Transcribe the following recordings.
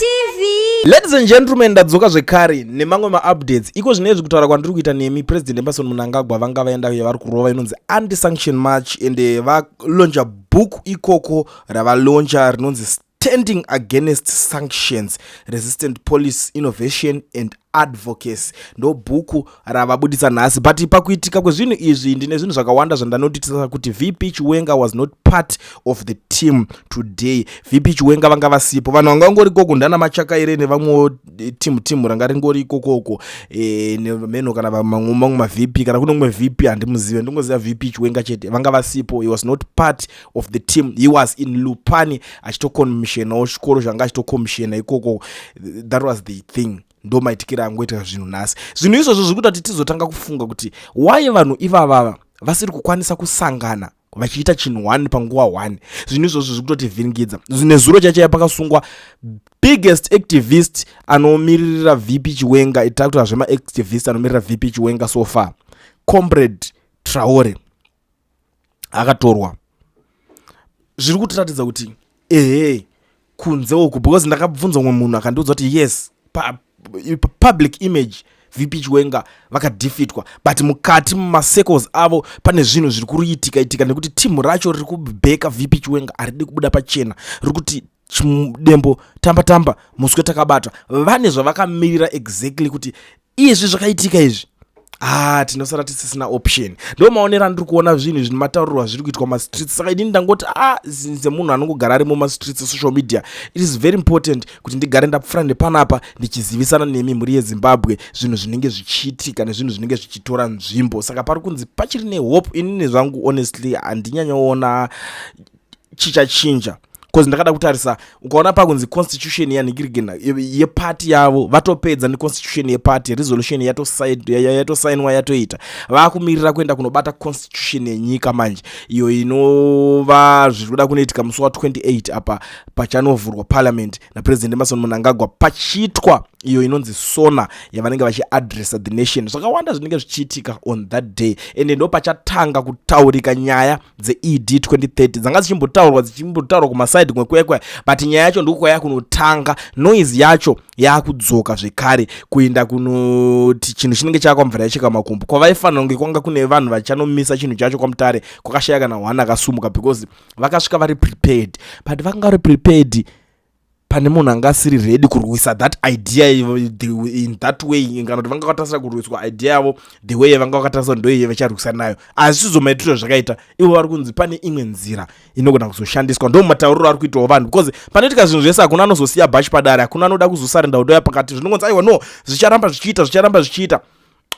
TV. Ladies and gentlemen, ndadzoka zvekare nemamwe ma-updates. Iko zvinezvi kutaura kwandiri kuita nemi President Emmerson Mnangagwa vanga vaenda vari kurova inonzi anti-sanction march ende valonja book ikoko ravalonja rinonzi Standing Against Sanctions, Resistant Police Innovation and Advocacy. Ndo bhuku ravabudisa nhasi, but pakuitika kwezvinhu izvi ndine zvinhu zvakawanda zvandanotitisa kuti VP Chiwenga was not part of the team today. VP Chiwenga vanga vasipo, vanhu vanga vangori koko ndana Machakaire nevamwe timu ranga ringori ikokoko nemeno kana mamwe ma-VP kana kuno mwe VP handimuzive, ndingoziva VP Chiwenga chete vanga vasipo. He was not part of the team. He was in Lupani achitokomishena chikoro zvanga achitokomishena ikoko. That was the thing. Ndo maitikira angoita zvinhu nhasi. Zvinhu izvozvo zviri kuita kuti tizotanga kufunga kuti why vanhu ivava vasiri kukwanisa kusangana vachiita chinhu one panguva one. Zvinhu izvozvo zviri kutotivhiringidza. Nezuro chacho pakasungwa biggest activist anomirira VP Chiwenga, itakuti zvema activist anomirira VP Chiwenga so far, Comrade Traore akatorwa. Zviri kutiratidza kuti kunze uku, because ndakabvunza mumwe munhu akandiudza kuti yes, public image VP Chiwenga vakadefeatwa, but mukati mumasecos avo pane zvinhu zviri kuitika nekuti timu racho riri kubeka VP Chiwenga aridi kubuda pachena, riri kuti chimudembo tamba muswe takabata. Vane zvavakamirira exactly kuti izvi zvakaitika izvi tinosara tisisina option. Ndo maonera ndiri kuona zvinhu zvine mataurirwa zviri kuitwa mastreets. Saka ini ndangoti semunhu anongogara ari mumastreets social media, it is very important kuti ndigare ndapfura nepanapa ndichizivisana nemi muri yeZimbabwe zvinhu zvinenge zvichiitika nezvinhu zvinenge zvichitora nzvimbo. Saka pari kunzi pachiri nehope. Ini nezvangu honestly handinyanyaona chichachinja, because ndakada kutarisa ukaona pakunzi constitution yanhingirigena yeparty yavo vatopedza neconstitution yeparty, resolution yatosainwa yatoita, vakumirira kuenda kunobata constitution yenyika manje, iyo inova zviri kuda kunoitika musi wa28 apa pachanovhurwa parliament naPresident Emmerson Mnangagwa, pachiitwa iyo inonzi sona yavanenge vachiadressa the nation. Zvakawanda zvinenge zvichiitika on that day, ende ndo pachatanga kutaurika nyaya dzeED 2030 dzanga dzichimbotaurwa kumaside kwekwekwaya, but nyaya yacho ndiko yakunotanga, noise yacho yakudzoka zvekare kuenda kunoti chinhu chinenge chakwamvura yachika makumbo. Kwavaifanira kunge kwanga kune vanhu vachanomisa chinhu chacho kwamutare kwakashaya kana hwana akasumuka, because vakasvika vari prepared, but vakanga vari prepared pane munhu anga asiri ready kurwisa that idea in that way, kana kuti vanga vakatasira kurwiswa idea yavo the way vanga vakatasira ndo iye vacharwisa nayo. Asi zvizomaitiro zvakaita ivo vari kunzi pane imwe nzira inogona kuzoshandiswa. Ndo matauriro ari kuitawo vanhu, because panoitika zvinhu zvese hakuna anozosiya bhachi padare, hakuna anoda kuzosarenda udoya pakati. Zvinongonzi aiwa no, zvicharamba zvichiita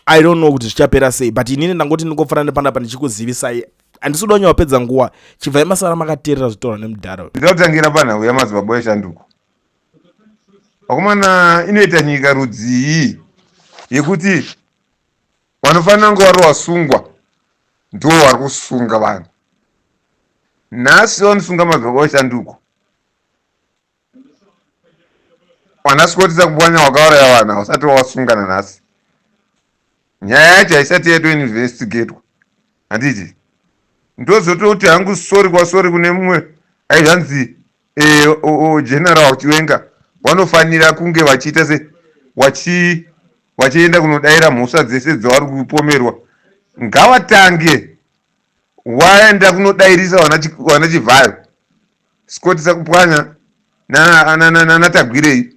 I don't know kuti zvichapera sei, but inini ndangoti ndingofana nepanapa ndichikuzivisai. Handisi kuda nyawapedza nguva chibva masara makateerera zvitaura nemudhara. Ndinotangira panhau yamadzibaba eshanduko. Wakomana inoita nyika rudzii yekuti vanofanira kunge vari vasungwa ndo vari kusunga vanhu. Nhasi vanosunga madzibaba eshanduko, vanasikotisa kupwanya wakauraya vanhu vasati vavasungana nhasi. Nyaya yacho haisati yaitoinvestigatwa, handiti ndozototi hangu sori kune mumwe aizvanzi General Chiwenga vanofanira kunge vachiita se vachienda kunodaira mhosva dzese dzavari kupomerwa. Ngavatange waenda kunodairisa wana Chivhayo, Sikotisa kupwanya nanatagwirei,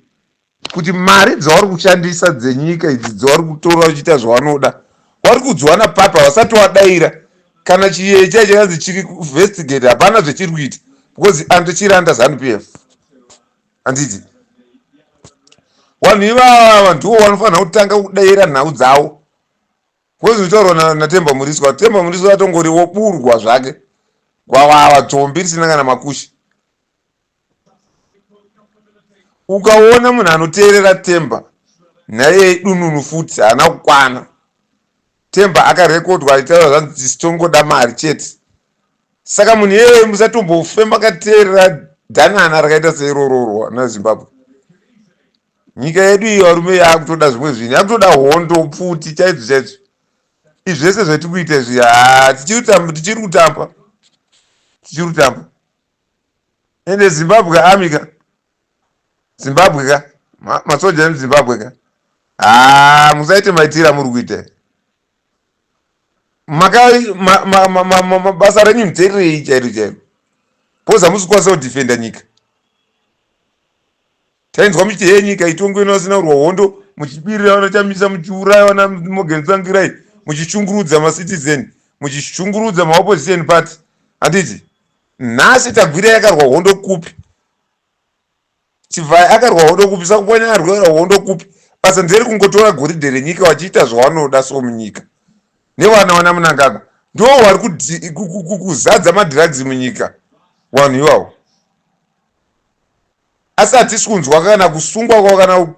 kuti mari dzavari kushandisa dzenyika idzi dzavari kutora vachiita zvavanoda vari kudziwana papa vasati wadaira. Kana chiyecha chakanzi chiri investigate hapana zvechiri kuita, because andochiranda ZANU-PF. Handiti vanhu ivava ndivo vanofanira kutanga kudaira nhau dzavo. Kwezvinotaurwa naTemba Muriswa, Temba Muriswa atongori woburwa zvake kwavava dzombi risina kana makusha. Ukaona munhu anoteerera Temba naye dununu futi haana kukwana. Temba akarekodwa achitaura zvanzi sitongoda mari chete. Saka munhu iyeye musatombofe makateerera dhanana rakaita seirororwa naZimbabwe. Nyika yedu iyi varume yakutoda zvimwe zvinhu, yakutoda hondo pfuti chaidzo. Izvi zvese zvetiri kuita izvi tichiri kutamba. Ende Zimbabwe amika Zimbabwe ka masoja emuzimbabwe ka musaite maitira muri kuita mabasa renyu muteererei chairo chairo poza musikwanisa kudhifenda nyika. Tainzwa muchiti hei nyika itongo inosina kurwa hondo muchibirira vanochamisa muchiuraya vana mogensangirai muchichungurudza macitizen muchichungurudza maopposition party. Handiti nhasi Tagwira yakarwa hondo kupi? Chivhai akarwa hondo kupi? Sakupwanya arwira hondo kupi? Basa nderi kungotora goridhe renyika vachiita zvavanoda so munyika. Nevana wana Mnangagwa ndo vari kuzadza madrugs munyika vanhu ivavo. Asi hatisi kunzwa kana kusungwa kwavo kana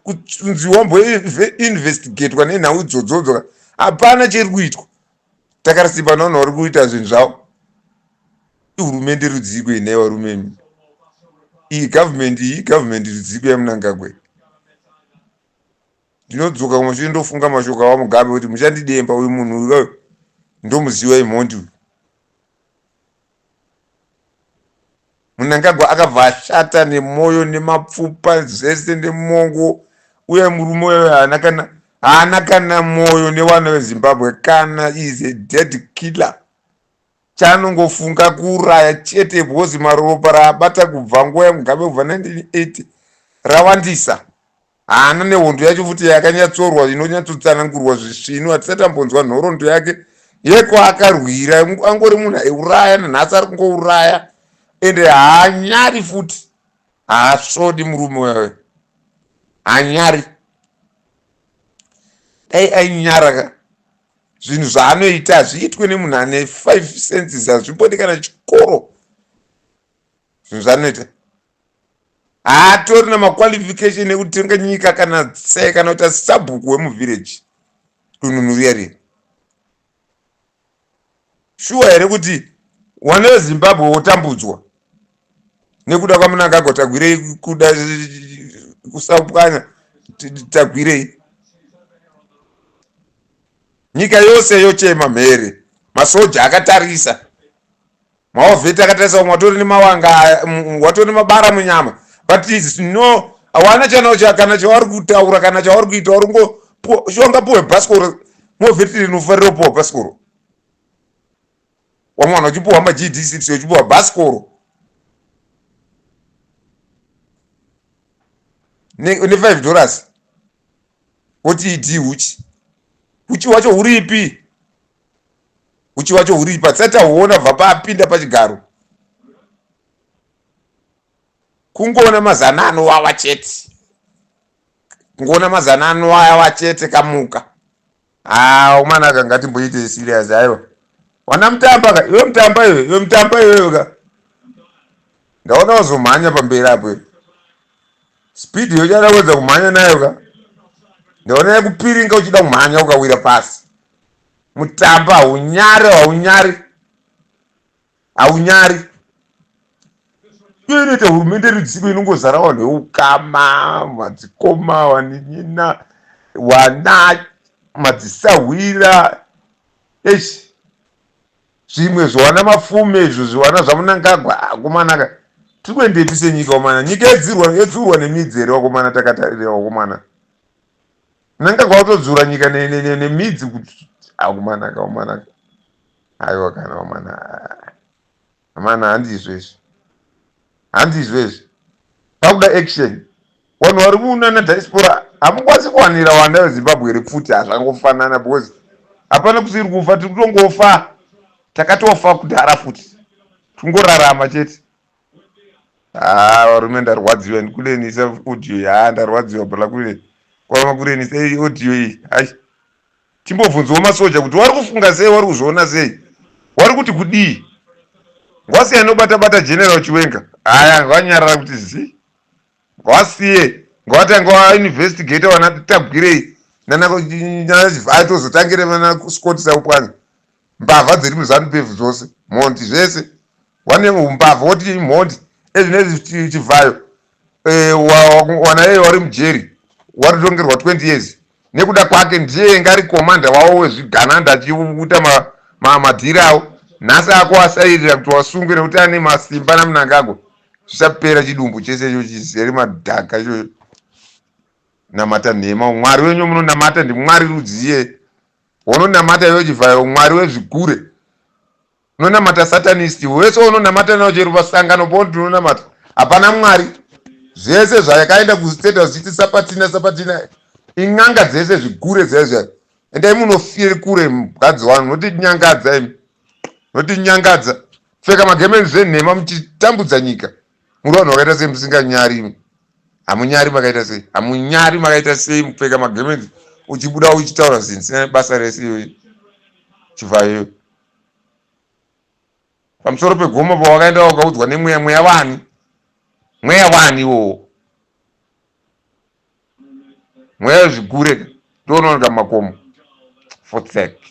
kunzi wamboinvestigatwa nenhau idzodzodzo. Hapana chiri kuitwa. Takarisimba navanhu vari kuita zvinhu zvavo. Ihurumende rudziko inei varume. Iyi government rudziko yaMnangagwa. Ndinodzoka kumashure ndofunga mashoko ava Mugabe kuti muchandidemba uyu munhu uyu ndomuziva imhondi uyu. Mnangagwa akabva ashata nemwoyo nemapfupa zvese nemongo uye murume uyu haana kana mwoyo nevana veZimbabwe kana is a dead killer. Chaanongofunga kuuraya chete bhozi maropa raabata kubva nguva yaMugabe kubva 1980 rawandisa. Haana nehondo yacho futi yakanyatsorwa inonyatsotsanangurwa zvisvino. Hatisati tambonzwa nhoroondo yake yekwakarwira angori munhu aiuraya nanhasi ari kungouraya ende haanyari futi. Haasvodi murume wewe. Haanyari. Dai ainyara ka zvinhu zvaanoita hazviitwe nemunhu ane 5 senses hazvipoti kana chikoro. Zvinhu zvaanoita haatori namaqualification ekutenga nyika kana tsai kana kuita sabhuku wemuvillage kununhu riya riya. Shuwa here kuti wana veZimbabwe wotambudzwa nekuda kwaMnangagwa Tagwirei kuda kusapwanya Tagwirei. Nyika yose yochema mhere. Masoja akatarisa. Maovheti akatarisa umwe watori nemawanga watori nemabara munyama. But is no hawana chanacho kana chavari kutaura kana chavari kuita vari shongapuwe bhasikoro movheti rinofarira kupuwa bhasikoro. Wamwana uchipuwa maGD6 uchipuwa bhasikoro ne $5 woti iti uchi wacho huripi? Uchi wacho huripi? Hatisati tahuona bva paapinda pachigaro. Kungoona mazana anowawa chete. Kungoona mazana anowawa chete kamuka. Umana aka ngatimboite serious aiwa. Wana mutamba ka? Iwe mutamba iwe, iwe mutamba iwe ka. Ndaona wazomhanya pamberi apo. Speed yochada kuwedza kumhanya nayo ka. Ndaona yakupiringa uchida kumhanya ukawira pasi. Mutamba haunyari. Inoita hurumende rudziko inongozara vanhu veukama, madzikoma, waninyina, wana, madzisahwira. Zvimwe zvawana mafume izvo zvawana zvaMnangagwa akomana. Tiri kuendepi senyika komana? Nyika yedzurwa nemidzi here wakomana takatarira wakomana. Mnangagwa watodzura nyika nemidzi kuti akomana. Aiwa kana wakomana. Amana handizvo izvi. Pakuda action. Vanhu vari kuunana diaspora hamukwanisi kuwanira wanda veZimbabwe repfuti hazvangofanana because hapana kusiri kufa tiri kutongofa. Takatofa kudhara futi. Tungorarama chete. Varume ndarwadziwa ndikulenisa audio ndarwadziwa bhala kule. Kwama kulenisa audio iyi. Timbobvunzawo masoja kuti vari kufunga sei, vari kuzviona sei? Vari kuti kudii? Ngwasiya nobata General Chiwenga. Ngwanyarara kuti zi. Ngwasiye. Ngwatanga wainvestigate wana Tagwirei. Nana tozotangira vana Scott Saupwanya. Mbavha dziri muZANU-PF dzose. Mhondi zvese. Wane mbavha woti mhondi. Ezvinezvi chivhayo. Wana yeye wari mujeri. Wari tongerwa 20 years. Nekuda kwake ndiye ngari komanda wavo wezvigananda achiuta madhiri avo. Nhasi akuasairira kuti wasungwe nekuti ane masimba naMnangagwa. zvisapera chidumbu chese icho chizere madhaka ichoyo. Namata nhema. Mwari wenyu munonamata ndimwari rudziye. Unonamata iwe chivhayo mwari wezvikure. Unonamata satanisti. Wese unonamata nawo chero pasangano pondi unonamata. Hapana mwari. Zvese zvakaenda kusteta zvichiti sapatina. Ing'anga dzese zvikure zvezve. Endai munofire kure mukadzi wanu. Notinyangadza imi. Notinyangadza. Pfeka magemenzi zvenhema muchitambudza nyika. Muri vanhu vakaita sei musinganyari. Hamunyari makaita sei. Hamunyari makaita sei mupfeka magemenzi uchibuda uchitaura zvinhu zvisina basa rese iyoyo. Chivhayo. Pamusoro pegomo pawakaenda wakaudzwa nemweya wani. Mweya wani iwowo. Mweya wezvikure. Ndoononoka makomo. For sake.